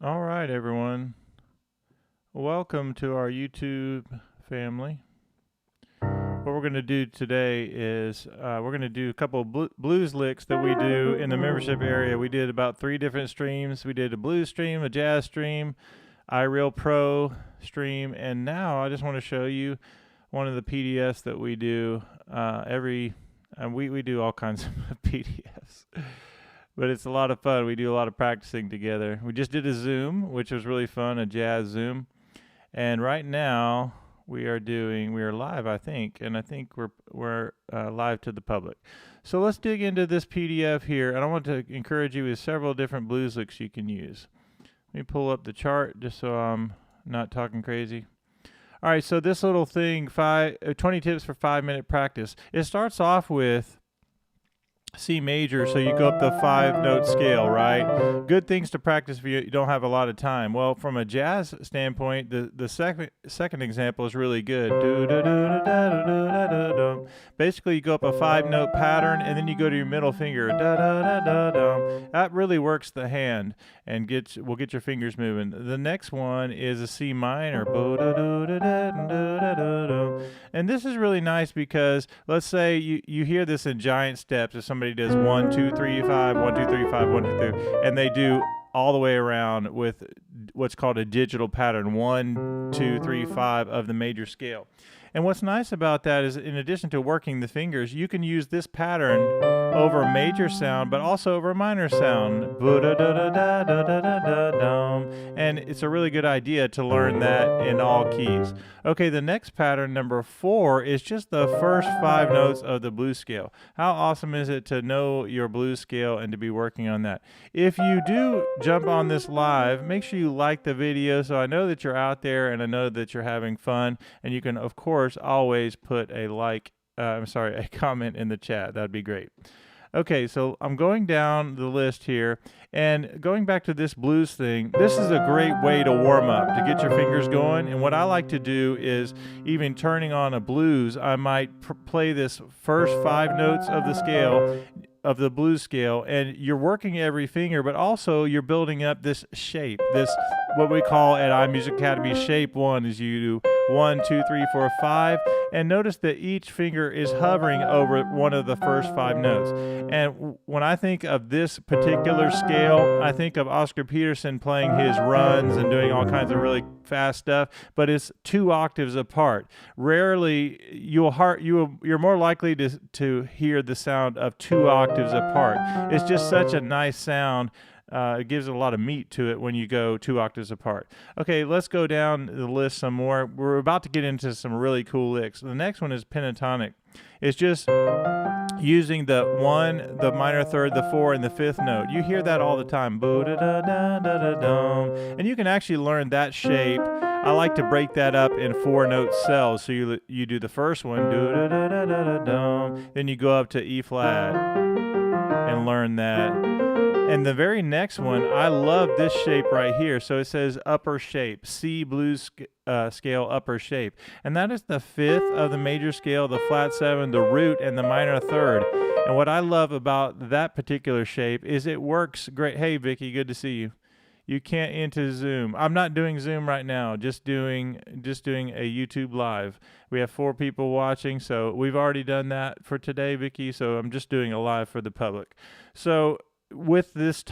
All right, everyone. Welcome to our YouTube family. What we're going to do today is we're going to do a couple of blues licks that we do in the membership area. We did about 3 different streams. We did a blues stream, a jazz stream, iReal Pro stream, and now I just want to show you one of the PDFs that we do we do all kinds of PDFs. But it's a lot of fun. We do a lot of practicing together. We just did a Zoom, which was really fun, a jazz Zoom. And right now we are live, I think, and I think we're live to the public. So let's dig into this PDF here, and I want to encourage you with several different blues licks you can use. Let me pull up the chart just so I'm not talking crazy. All right, so this little thing, 20 tips for 5-minute practice. It starts off with C major, so you go up the 5-note scale, right? Good things to practice if you don't have a lot of time. Well, from a jazz standpoint, the second example is really good. Basically, you go up a 5-note pattern, and then you go to your middle finger. That really works the hand and will get your fingers moving. The next one is a C minor. And this is really nice because let's say you hear this in giant steps. If somebody does 1, 2, 3, 5, 1, 2, 3, 5, 1, 2, 3, and they do all the way around with what's called a digital pattern, 1, 2, 3, 5 of the major scale. And what's nice about that is, in addition to working the fingers, you can use this pattern over a major sound, but also over a minor sound. And it's a really good idea to learn that in all keys. Okay, the next pattern, number 4, is just the first 5 notes of the blues scale. How awesome is it to know your blues scale and to be working on that? If you do jump on this live, make sure you like the video so I know that you're out there and I know that you're having fun. And you can, of course, always put a comment in the chat. That'd be great. Okay, so I'm going down the list here, and going back to this blues thing, this is a great way to warm up, to get your fingers going. And what I like to do is, even turning on a blues, I might play this first 5 notes of the scale, of the blues scale, and you're working every finger, but also you're building up this shape, this what we call at iMusicAcademy shape 1, is you do 1, 2, 3, 4, 5, and notice that each finger is hovering over one of the first 5 notes. And when I think of this particular scale, I think of Oscar Peterson playing his runs and doing all kinds of really fast stuff, but it's 2 octaves apart. Rarely you're more likely to hear the sound of 2 octaves apart. It's just such a nice sound. It gives a lot of meat to it when you go 2 octaves apart. Okay, let's go down the list some more. We're about to get into some really cool licks. The next one is pentatonic. It's just using the 1, the minor third, the 4, and the 5th note. You hear that all the time. And you can actually learn that shape. I like to break that up in 4-note cells. So you do the first one, then you go up to E flat and learn that. And the very next one, I love this shape right here. So it says upper shape, C blues scale upper shape. And that is the 5th of the major scale, the flat 7, the root, and the minor third. And what I love about that particular shape is it works great. Hey, Vicky, good to see you. You can't into Zoom. I'm not doing Zoom right now, just doing a YouTube live. We have 4 people watching, so we've already done that for today, Vicky, so I'm just doing a live for the public. So with this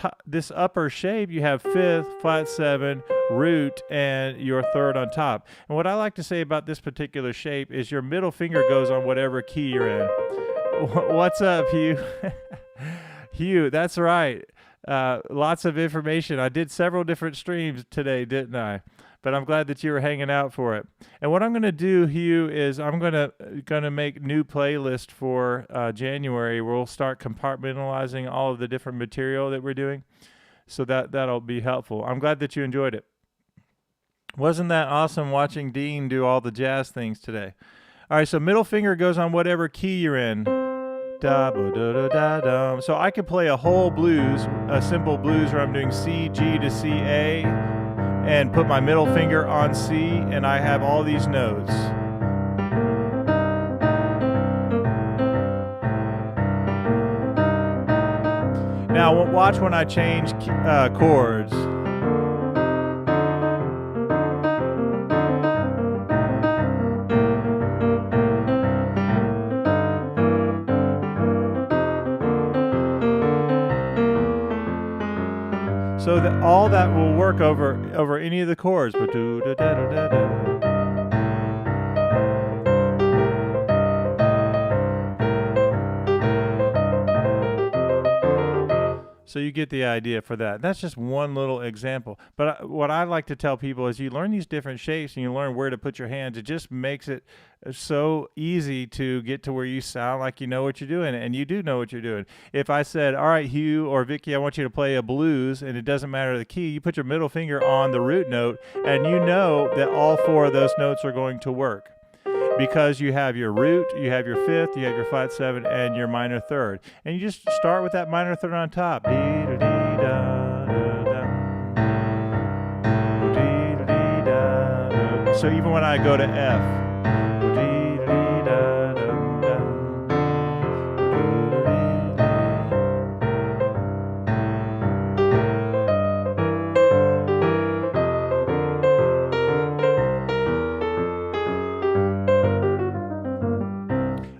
upper shape, you have 5th, flat 7, root, and your 3rd on top. And what I like to say about this particular shape is your middle finger goes on whatever key you're in. What's up, Hugh? Hugh, that's right. Lots of information. I did several different streams today, didn't I? But I'm glad that you were hanging out for it. And what I'm going to do, Hugh, is I'm going to make new playlist for January. We'll start compartmentalizing all of the different material that we're doing. So that'll be helpful. I'm glad that you enjoyed it. Wasn't that awesome watching Dean do all the jazz things today? All right, so middle finger goes on whatever key you're in. So I could play a whole blues, a simple blues where I'm doing C, G to C, A, and put my middle finger on C, and I have all these notes. Now watch when I change chords. So that all that will work over any of the chords. So you get the idea for that. That's just one little example. But what I like to tell people is you learn these different shapes and you learn where to put your hands. It just makes it so easy to get to where you sound like you know what you're doing, and you do know what you're doing. If I said, all right, Hugh or Vicky, I want you to play a blues, and it doesn't matter the key, you put your middle finger on the root note, and you know that all four of those notes are going to work. Because you have your root, you have your fifth, you have your flat seven, and your minor third. And you just start with that minor third on top. So even when I go to F,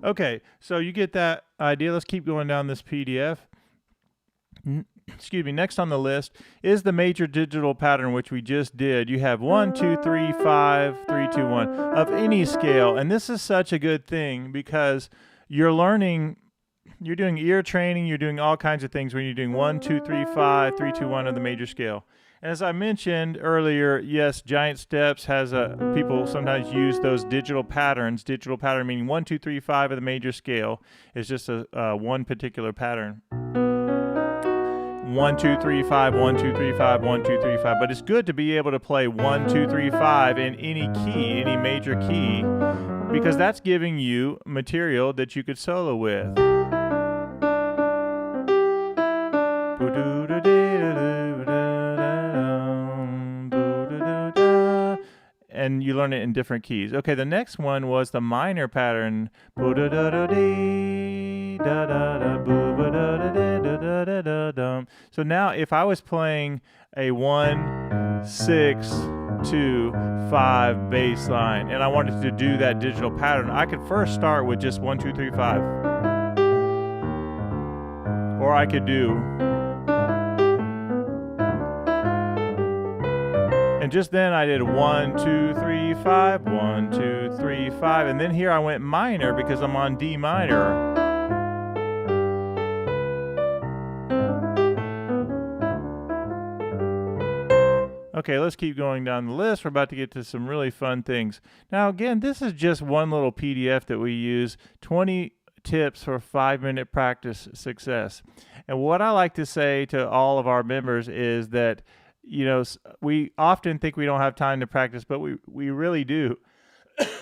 okay, so you get that idea. Let's keep going down this PDF. Excuse me. Next on the list is the major digital pattern, which we just did. You have 1, 2, 3, 5, 3, 2, 1 of any scale. And this is such a good thing because you're learning, you're doing ear training, you're doing all kinds of things when you're doing 1, 2, 3, 5, 3, 2, 1 of the major scale. And as I mentioned earlier, yes, Giant Steps has people sometimes use those digital patterns. Digital pattern meaning 1, 2, 3, 5 of the major scale is just one particular pattern. 1, 2, 3, 5, 1, 2, 3, 5, 1, 2, 3, 5. But it's good to be able to play 1, 2, 3, 5 in any key, any major key, because that's giving you material that you could solo with. And you learn it in different keys. Okay, the next one was the minor pattern. So now if I was playing a 1, 6, 2, 5 bass line and I wanted to do that digital pattern, I could first start with just 1, 2, 3, 5. Or I could do, and just then I did 1, 2, 3, 5, 1, 2, 3, 5, and then here I went minor because I'm on D minor. Okay, let's keep going down the list. We're about to get to some really fun things. Now again, this is just one little PDF that we use, 20 tips for 5-minute practice success. And what I like to say to all of our members is that, you know, we often think we don't have time to practice, but we really do.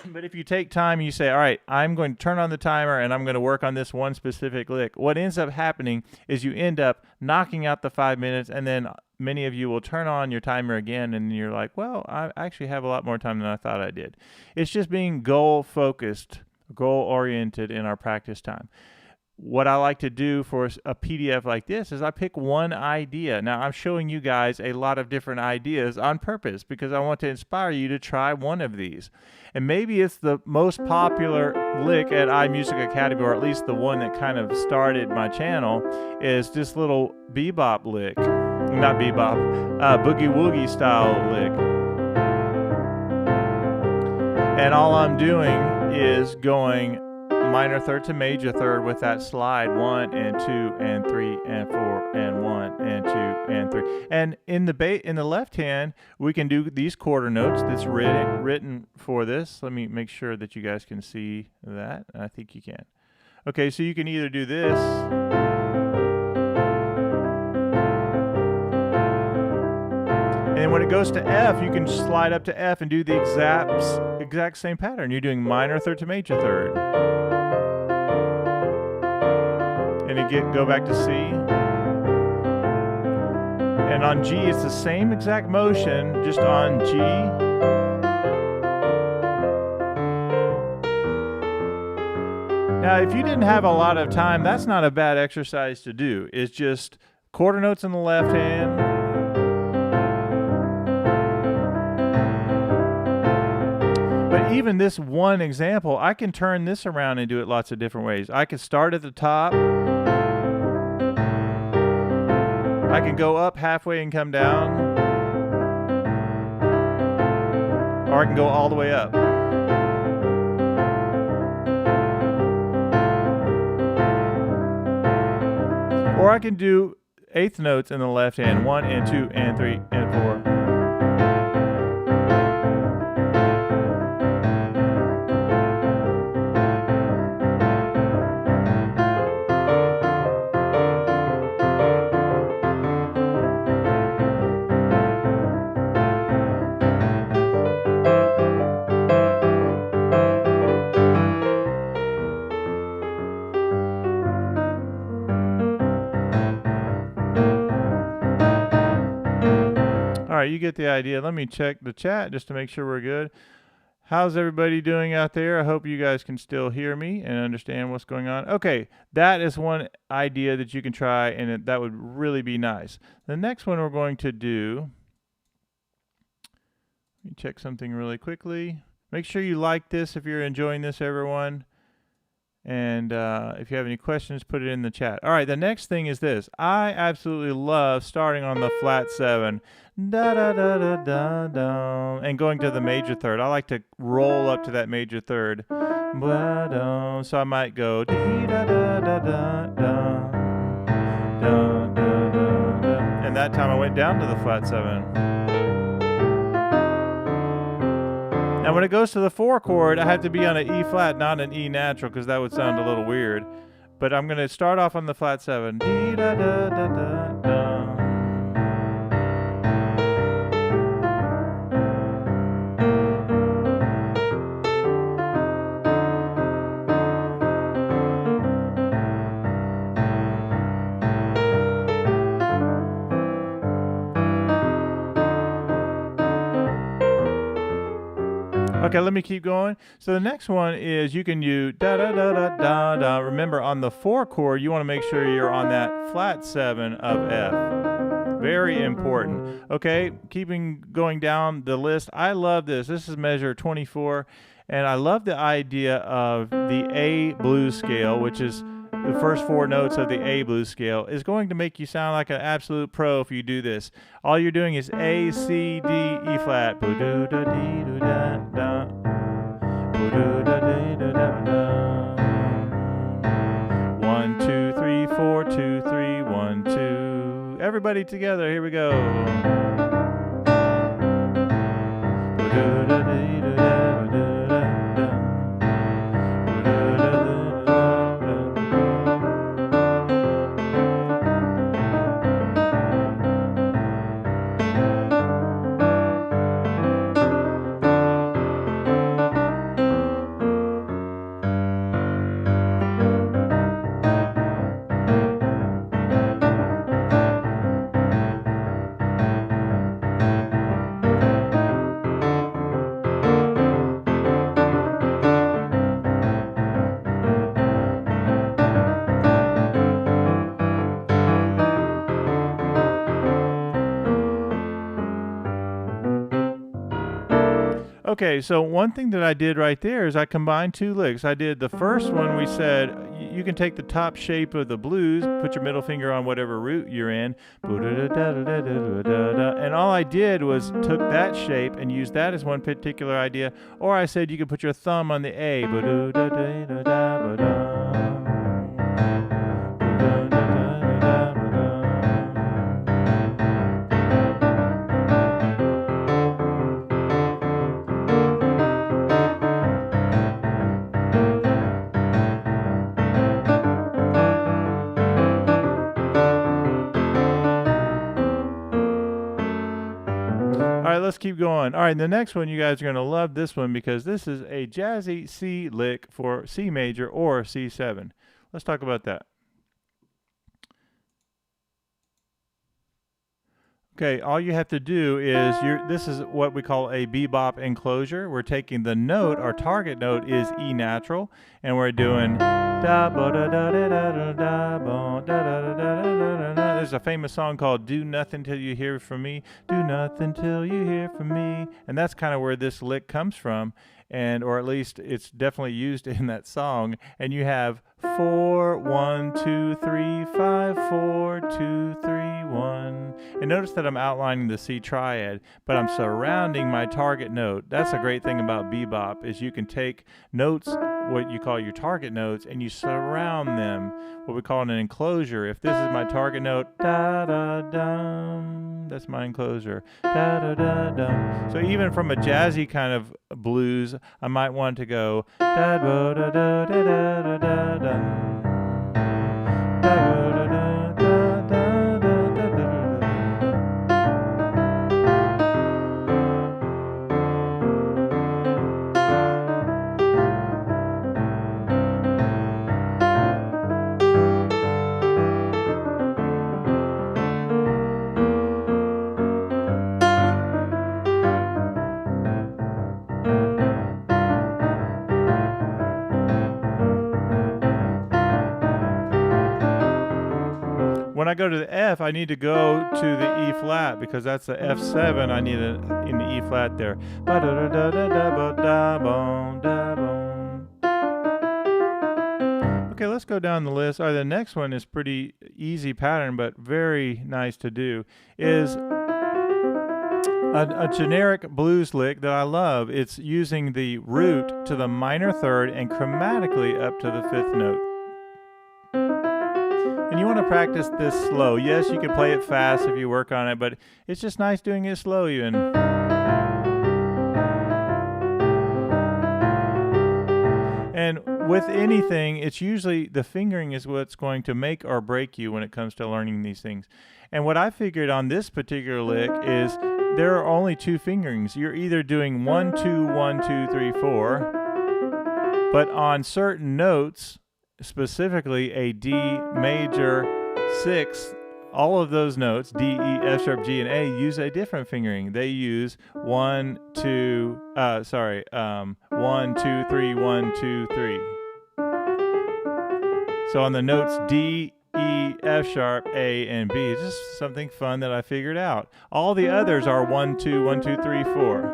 But if you take time and you say, all right, I'm going to turn on the timer and I'm going to work on this one specific lick, what ends up happening is you end up knocking out the 5 minutes, and then many of you will turn on your timer again and you're like, well, I actually have a lot more time than I thought I did. It's just being goal-focused, goal-oriented in our practice time. What I like to do for a PDF like this is I pick one idea. Now, I'm showing you guys a lot of different ideas on purpose because I want to inspire you to try one of these. And maybe it's the most popular lick at iMusicAcademy, or at least the one that kind of started my channel, is this little bebop lick. Not bebop, boogie woogie style lick. And all I'm doing is going minor third to major third with that slide, 1 and 2 and 3 and 4 and 1 and 2 and 3. And in the left hand, we can do these quarter notes that's written for this. Let me make sure that you guys can see that. I think you can. Okay, so you can either do this, and when it goes to F, you can slide up to F and do the exact same pattern. You're doing minor third to major third. And go back to C. And on G, it's the same exact motion, just on G. Now, if you didn't have a lot of time, that's not a bad exercise to do. It's just quarter notes in the left hand. But even this one example, I can turn this around and do it lots of different ways. I can start at the top. I can go up halfway and come down, or I can go all the way up. Or I can do eighth notes in the left hand, 1 and 2 and 3 and 4. All right, you get the idea. Let me check the chat just to make sure we're good. How's everybody doing out there? I hope you guys can still hear me and understand what's going on. Okay, that is one idea that you can try, and that would really be nice. The next one we're going to do, let me check something really quickly. Make sure you like this if you're enjoying this, everyone. And if you have any questions, put it in the chat. All right, the next thing is this. I absolutely love starting on the flat 7, da da da da da da, and going to the major third. I like to roll up to that major third. So I might go dee da da da da da da da da, and that time I went down to the flat 7. Now when it goes to the 4 chord, I have to be on an E flat, not an E natural, because that would sound a little weird. But I'm going to start off on the flat 7. Dee da da da da da. Okay, let me keep going. So the next one is you can use da da da da da da. Remember, on the 4 chord, you want to make sure you're on that flat 7 of F. Very important. Okay, going down the list. I love this. This is measure 24, and I love the idea of the A blues scale, which is the first 4 notes of the A blues scale, is going to make you sound like an absolute pro if you do this. All you're doing is A, C, D, E flat. 1, 2, 3, 4, 2, 3, 1, 2. Everybody together, here we go. Okay, so one thing that I did right there is I combined 2 licks. I did the first one, we said you can take the top shape of the blues, put your middle finger on whatever root you're in, and all I did was took that shape and used that as one particular idea, or I said you could put your thumb on the A. Let's keep going. All right, the next one, you guys are going to love this one because this is a jazzy C lick for C major or C7. Let's talk about that. Okay, all you have to do is, this is what we call a bebop enclosure. We're taking the note, our target note is E natural, and we're doing da ba da da da da da ba da da da da da da. There's a famous song called "Do Nothing Till You Hear From Me." Do nothing till you hear from me, and that's kind of where this lick comes from. or at least it's definitely used in that song, and you have 4 1 2 3 5 4 2 3 1. And notice that I'm outlining the C triad, but I'm surrounding my target note. That's a great thing about bebop, is you can take notes, what you call your target notes, and you surround them, what we call an enclosure. If this is my target note, da da dum, that's my enclosure, da da da dum. So even from a jazzy kind of blues, I might want to go da da da da da da da da. When I go to the F, I need to go to the E flat, because that's the F7. I need it in the E flat there. Okay, let's go down the list. All right, the next one is pretty easy pattern, but very nice to do. Is a generic blues lick that I love. It's using the root to the minor third and chromatically up to the 5th note. And you want to practice this slow. Yes, you can play it fast if you work on it, but it's just nice doing it slow even. And with anything, it's usually the fingering is what's going to make or break you when it comes to learning these things. And what I figured on this particular lick is there are only 2 fingerings. You're either doing 1 2 1 2 3 4, but on certain notes, specifically a D major 6, all of those notes, D, E, F sharp, G, and A, use a different fingering. They use 1 2 1 2 3 1 2 3. So on the notes D, E, F sharp, A, and B, it's just something fun that I figured out. All the others are 1 2 1 2 3 4.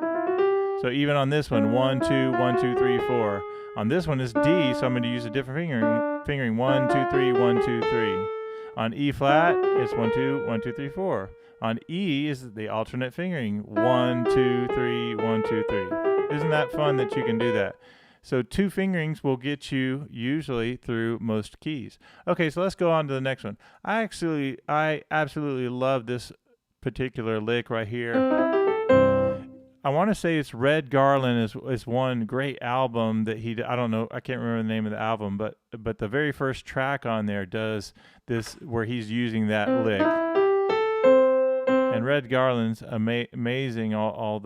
So even on this one, 1 2 1 2 3 4. On this one is D, so I'm going to use a different fingering 1 2 3 1 2 3. On E flat, it's 1 2 1 2 3 4. On E is the alternate fingering 1 2 3 1 2 3. Isn't that fun that you can do that? So 2 fingerings will get you usually through most keys. Okay, so let's go on to the next one. I absolutely love this particular lick right here. I want to say it's Red Garland is one great album that I don't know, I can't remember the name of the album, but the very first track on there does this where he's using that lick. And Red Garland's amazing, all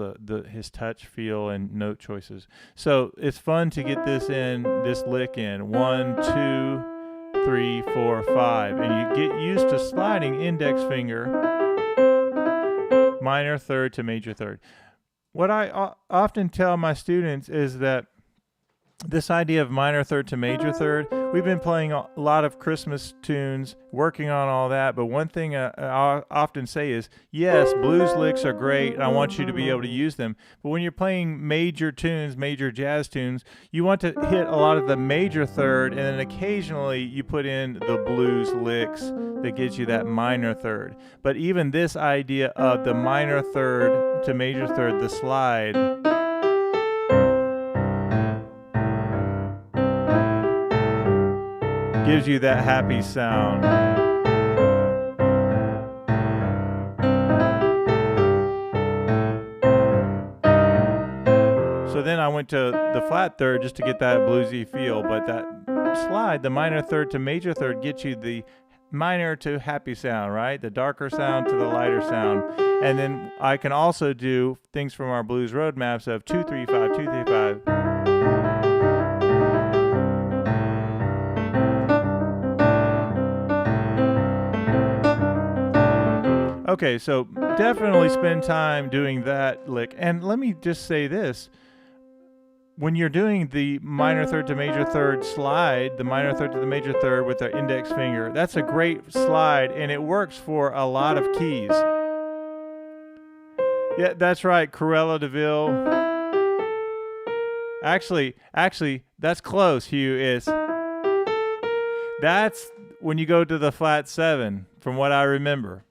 his touch, feel, and note choices. So it's fun to get this lick in. 1 2 3 4 5, and you get used to sliding index finger, minor third to major third. What I often tell my students is that this idea of minor third to major third, we've been playing a lot of Christmas tunes, working on all that, but one thing I often say is, yes, blues licks are great, and I want you to be able to use them, but when you're playing major tunes, major jazz tunes, you want to hit a lot of the major third, and then occasionally you put in the blues licks that gives you that minor third. But even this idea of the minor third to major third, the slide, gives you that happy sound. So then I went to the flat third just to get that bluesy feel, but that slide, the minor third to major third, gets you the minor to happy sound, right? The darker sound to the lighter sound. And then I can also do things from our blues roadmaps of 2 3 5 2 3 5. Okay, so definitely spend time doing that lick. And let me just say this. When you're doing the minor third to major third slide, the minor third to the major third with the index finger, that's a great slide, and it works for a lot of keys. Yeah, that's right, Cruella de Vil. Actually, that's close, Hugh. That's when you go to the flat 7, from what I remember.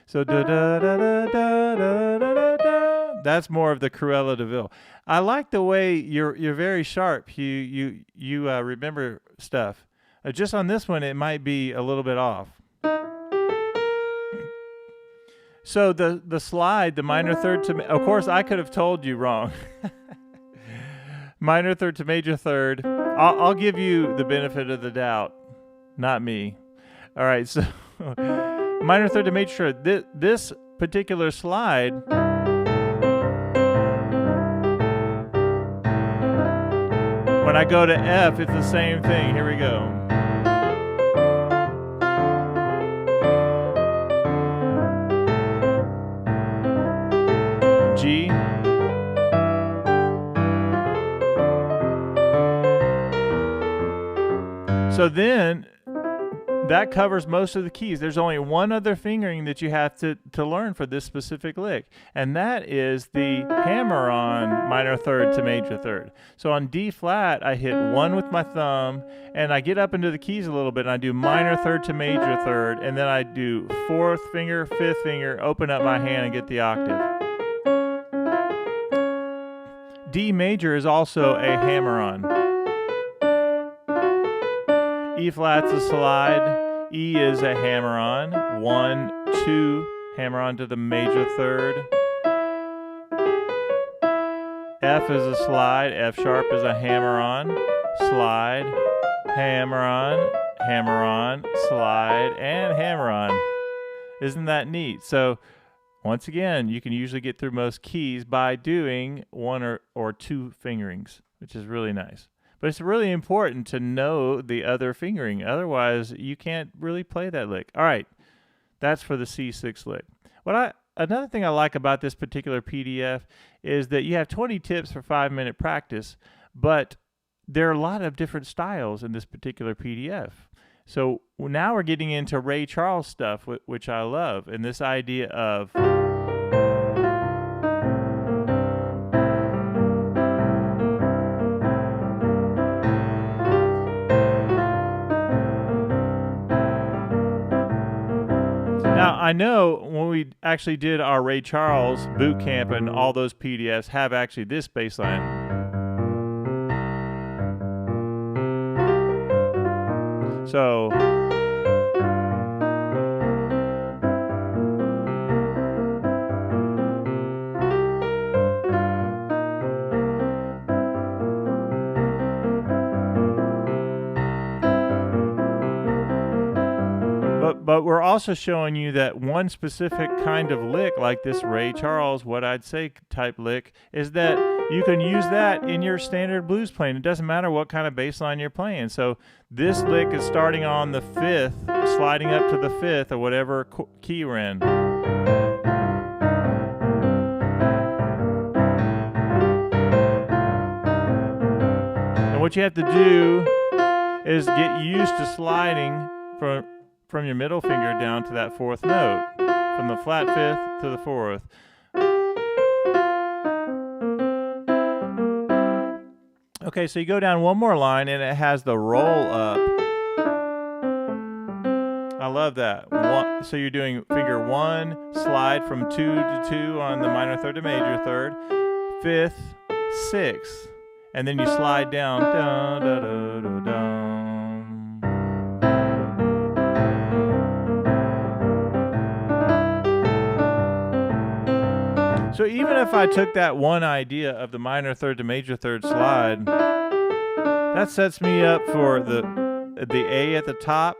So da da da da da da da da. That's more of the Cruella de Vil. I like the way you're very sharp, Hugh. You remember stuff. Just on this one, it might be a little bit off. So the slide, the minor third to, of course, I could have told you wrong. Minor third to major third. I'll give you the benefit of the doubt, not me. All right, so minor third to major third. This particular slide, when I go to F, it's the same thing. Here we go. G. So then that covers most of the keys. There's only one other fingering that you have to learn for this specific lick, and that is the hammer-on minor third to major third. So on D flat, I hit 1 with my thumb, and I get up into the keys a little bit, and I do minor third to major third, and then I do 4th finger, 5th finger, open up my hand and get the octave. D major is also a hammer-on. E flat's a slide. E is a hammer-on. 1, 2, hammer-on to the major third. F is a slide. F sharp is a hammer-on. Slide, hammer-on, hammer-on, slide, and hammer-on. Isn't that neat? So once again, you can usually get through most keys by doing 1 or 2 fingerings, which is really nice. But it's really important to know the other fingering. Otherwise, you can't really play that lick. All right, that's for the C6 lick. Another thing I like about this particular PDF is that you have 20 tips for 5-minute practice, but there are a lot of different styles in this particular PDF. So now we're getting into Ray Charles stuff, which I love, and this idea of now, I know when we actually did our Ray Charles boot camp and all those PDFs have actually this bass line. So But we're also showing you that one specific kind of lick, like this Ray Charles, what I'd say type lick, is that you can use that in your standard blues playing. It doesn't matter what kind of bass line you're playing. So this lick is starting on the 5th, sliding up to the 5th, or whatever key we're in. And what you have to do is get used to sliding from your middle finger down to that 4th note, from the flat 5th to the 4th. Okay, so you go down one more line and it has the roll up. I love that. So you're doing finger 1, slide from 2 to 2 on the minor third to major third, 5th, 6th, and then you slide down. Dun, dun, dun, dun, dun. So even if I took that one idea of the minor third to major third slide, that sets me up for the A at the top,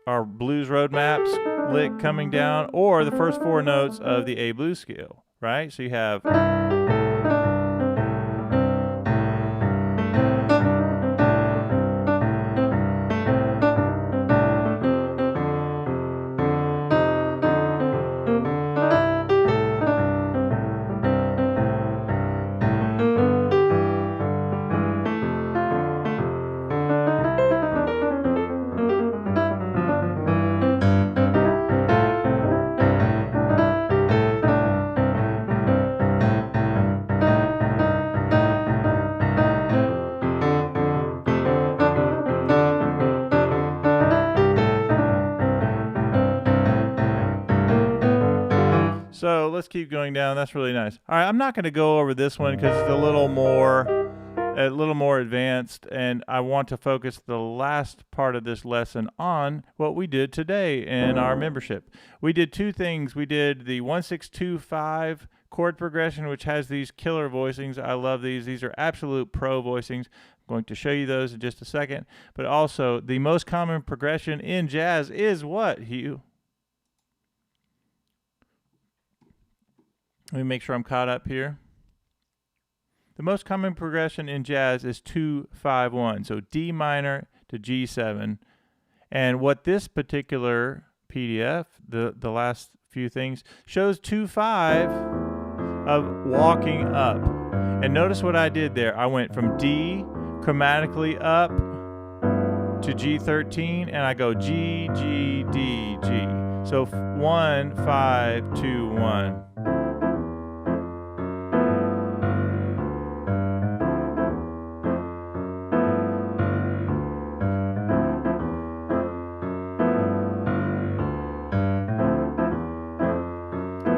our blues roadmaps lick coming down, or the first 4 notes of the A blues scale, right? So you have So let's keep going down. That's really nice. All right, I'm not going to go over this one because it's a little more advanced, and I want to focus the last part of this lesson on what we did today in our membership. We did two things. We did the 1-6-2-5 chord progression, which has these killer voicings. I love these. These are absolute pro voicings. I'm going to show you those in just a second. But also, the most common progression in jazz is what, Hugh? Let me make sure I'm caught up here. The most common progression in jazz is 2-5-1, so D minor to G7. And what this particular PDF, the last few things, shows 2-5 of walking up. And notice what I did there. I went from D chromatically up to G13, and I go G, G, D, G. So 1, 5, 2, 1.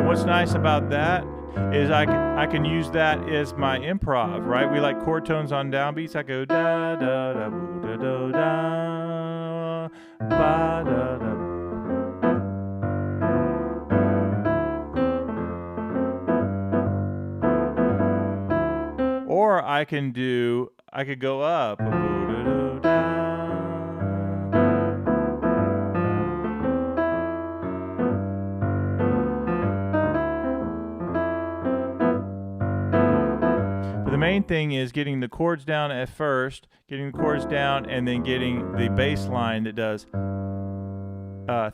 What's nice about that is I can use that as my improv, right? We like chord tones on downbeats. I go da da da da da da ba da da. Or I could go up. The main thing is getting the chords down at first, getting the chords down, and then getting the bass line that does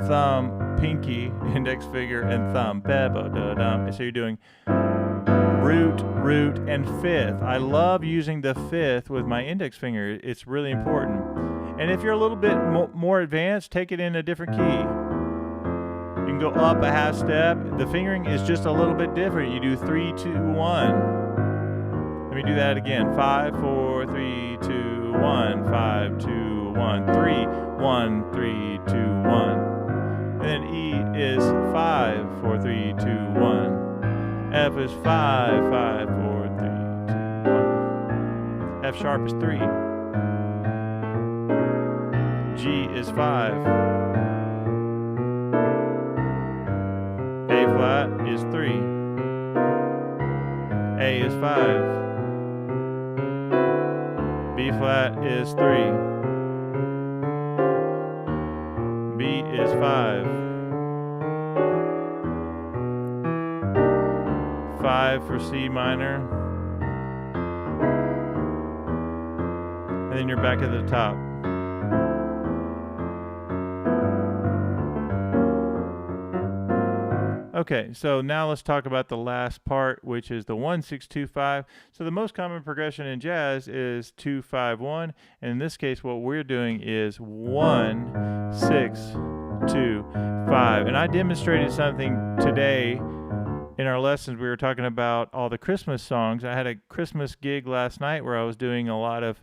thumb, pinky, index finger, and thumb. And so you're doing root, root, and fifth. I love using the fifth with my index finger. It's really important. And if you're a little bit more advanced, take it in a different key. You can go up a half step. The fingering is just a little bit different. You do 3, 2, 1. Let me do that again. 5, 4, 3, 2, 1. 5, 2, 1. 3, 1, 3, 2, 1. And then E is 5, 4, 3, 2, 1. F is 5, 5, 4, 3, 2, 1. F sharp is 3. G is 5. A flat is 3. A is 5. B flat is 3. B is 5. 5 for C minor. And then you're back at the top. Okay, so now let's talk about the last part, which is the 1-6-2-5. So the most common progression in jazz is 2-5-1, and in this case, what we're doing is 1-6-2-5. And I demonstrated something today in our lessons. We were talking about all the Christmas songs. I had a Christmas gig last night where I was doing a lot of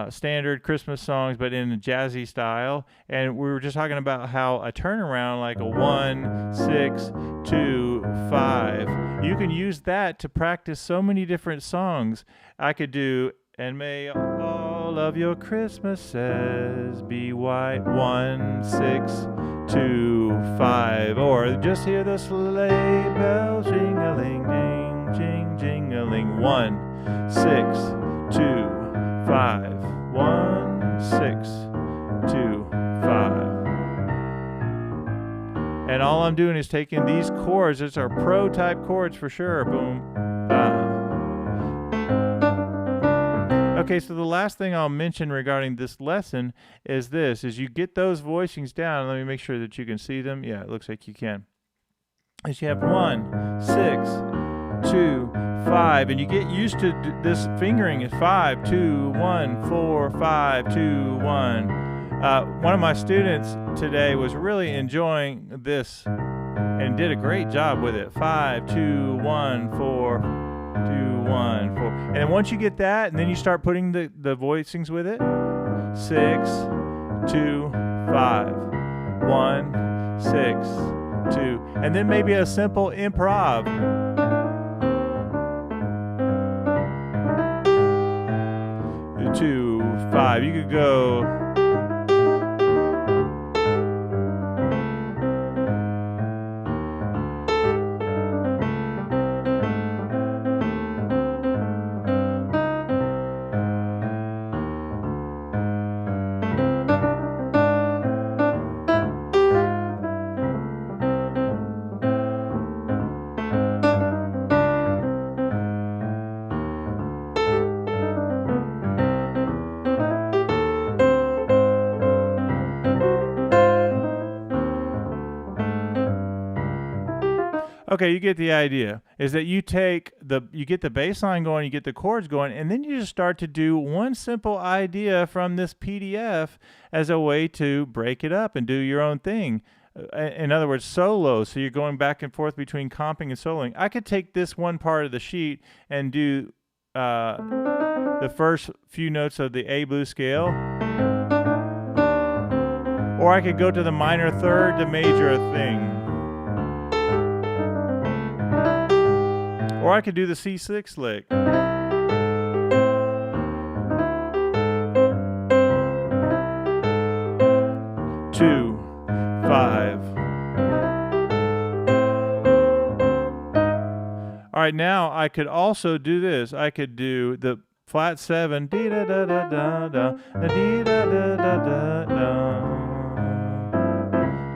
standard Christmas songs, but in a jazzy style. And we were just talking about how a turnaround, like a 1-6-2-5, you can use that to practice so many different songs. I could do, and may all of your Christmases be white, 1-6-2-5, or just hear the sleigh bells jing-a-ling-ding, jing-jing-a-ling, 1-6-2-5. 1-6-2-5. And all I'm doing is taking these chords. It's our pro type chords for sure. Boom, bam. Okay, so the last thing I'll mention regarding this lesson is this: is you get those voicings down. Let me make sure that you can see them. Yeah, it looks like you can. Is you have 1-6-2-5, and you get used to this fingering is 5-2-1-4-5-2-1. One of my students today was really enjoying this and did a great job with it. 5-2-1-4-2-1-4. And then once you get that, and then you start putting the voicings with it. 6-2-5. 1-6-2-5. 2, and then maybe a simple improv. 2, 5. You could go. Okay, you get the idea. Is that you get the bass line going, you get the chords going, and then you just start to do one simple idea from this PDF as a way to break it up and do your own thing. In other words, solo. So you're going back and forth between comping and soloing. I could take this one part of the sheet and do the first few notes of the A blues scale. Or I could go to the minor third to major thing. Or I could do the C6 lick. 2, 5. All right, now I could also do this. I could do the flat 7, dee da da da da da, dee da da da da da,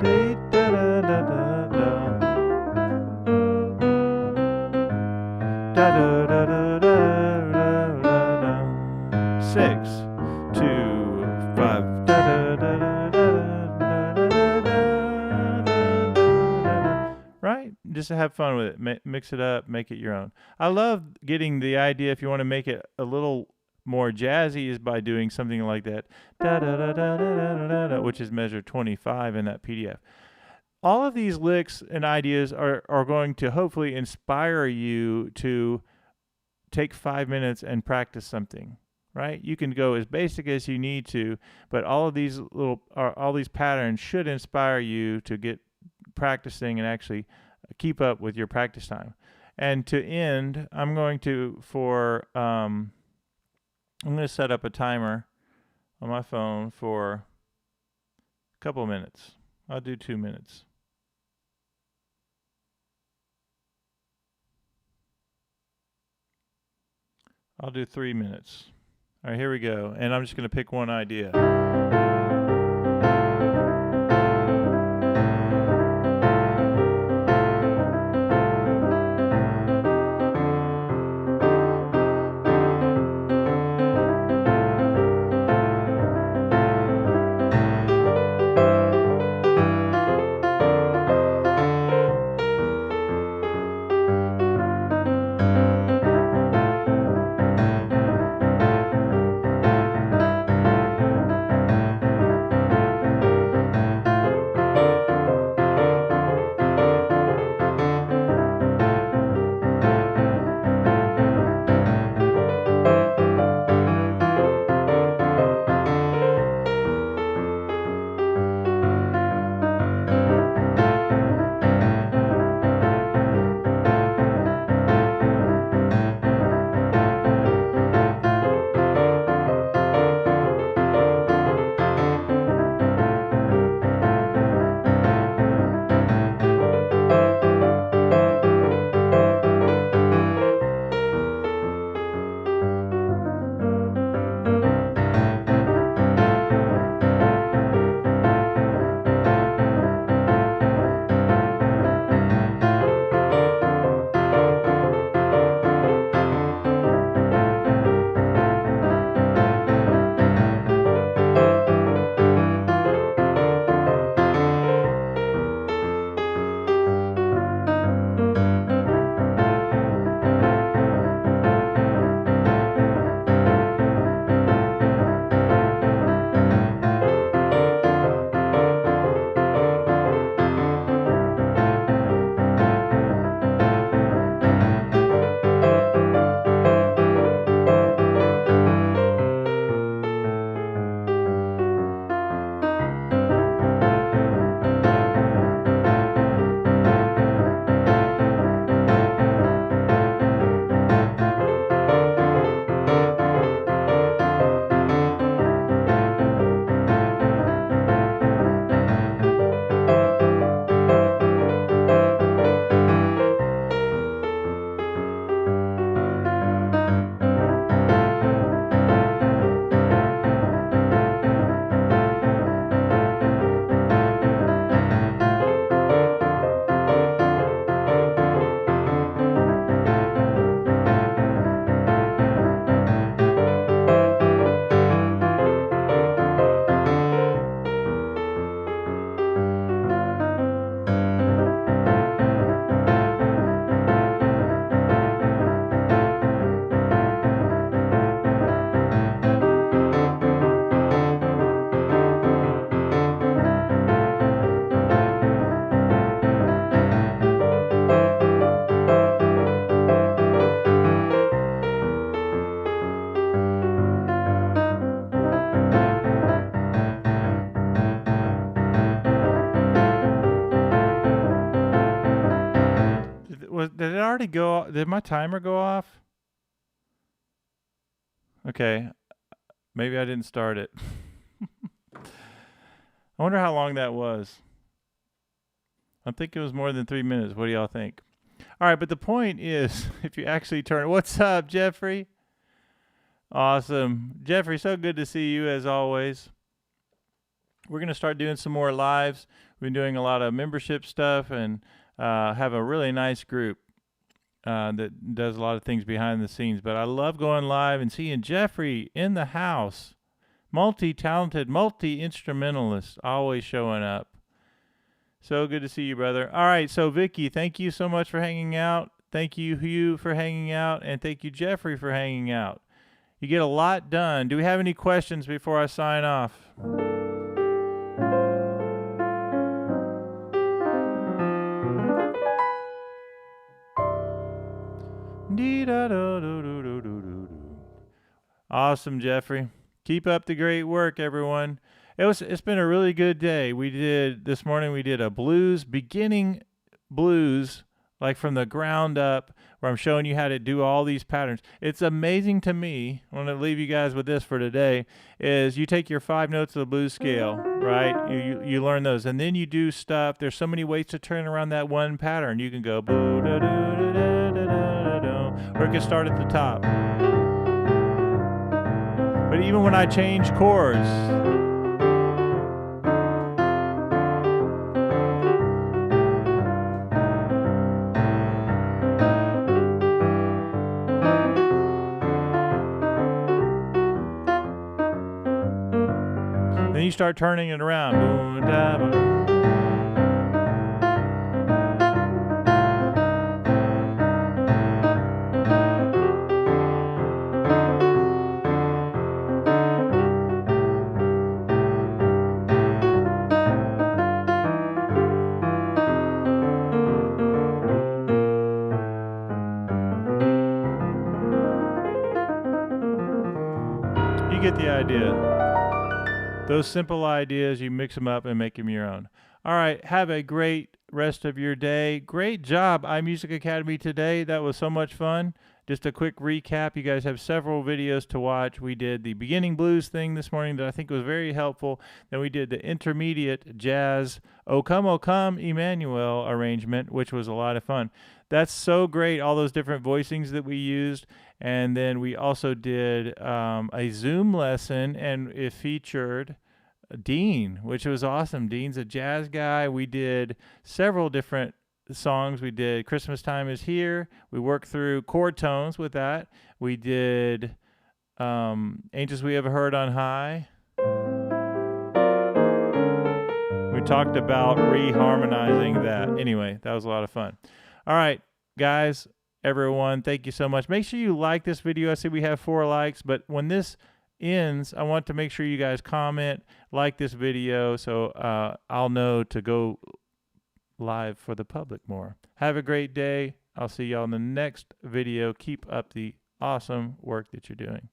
dee da da da da da. Da da da da da da da. 6, 2, 5. Da da da da da da da. Right? Just to have fun with it. Mix it up. Make it your own. I love getting the idea. If you want to make it a little more jazzy, is by doing something like that. Da da da da da da da, which is measure 25 in that PDF. All of these licks and ideas are going to hopefully inspire you to take 5 minutes and practice something, right? You can go as basic as you need to, but all these patterns should inspire you to get practicing and actually keep up with your practice time. And to end, I'm going to set up a timer on my phone for a couple minutes. I'll do 2 minutes. I'll do 3 minutes. All right, here we go. And I'm just going to pick one idea. Did it already go? Did my timer go off? Okay, maybe I didn't start it. I wonder how long that was. I think it was more than 3 minutes. What do y'all think? All right, but the point is, if you actually turn, what's up, Jeffrey? Awesome. Jeffrey, so good to see you as always. We're going to start doing some more lives. We've been doing a lot of membership stuff and have a really nice group that does a lot of things behind the scenes. But I love going live and seeing Jeffrey in the house. Multi-talented, multi-instrumentalist, always showing up. So good to see you, brother. All right, so Vicky, thank you so much for hanging out. Thank you, Hugh, for hanging out. And thank you, Jeffrey, for hanging out. You get a lot done. Do we have any questions before I sign off? Awesome, Jeffrey. Keep up the great work, everyone. It's been a really good day. This morning we did a beginning blues, like from the ground up, where I'm showing you how to do all these patterns. It's amazing to me. I want to leave you guys with this for today, is you take your 5 notes of the blues scale, right? You learn those, and then you do stuff. There's so many ways to turn around that one pattern. You can go boo da da da da da da, or it can start at the top. But even when I change chords, then you start turning it around. Boom, da, boom. You get the idea. Those simple ideas, you mix them up and make them your own. All right, have a great rest of your day. Great job, iMusicAcademy today. That was so much fun. Just a quick recap. You guys have several videos to watch. We did the beginning blues thing this morning that I think was very helpful. Then we did the intermediate jazz O Come Emmanuel arrangement, which was a lot of fun. That's so great, all those different voicings that we used. And then we also did a Zoom lesson, and it featured Dean, which was awesome. Dean's a jazz guy. We did several different songs. We did Christmas Time Is Here. We worked through chord tones with that. We did Angels We Ever Heard on High. We talked about reharmonizing that. Anyway, that was a lot of fun. All right, guys, everyone, thank you so much. Make sure you like this video. I see we have 4 likes, but when this ends, I want to make sure you guys comment, like this video, so I'll know to go live for the public more. Have a great day. I'll see y'all in the next video. Keep up the awesome work that you're doing.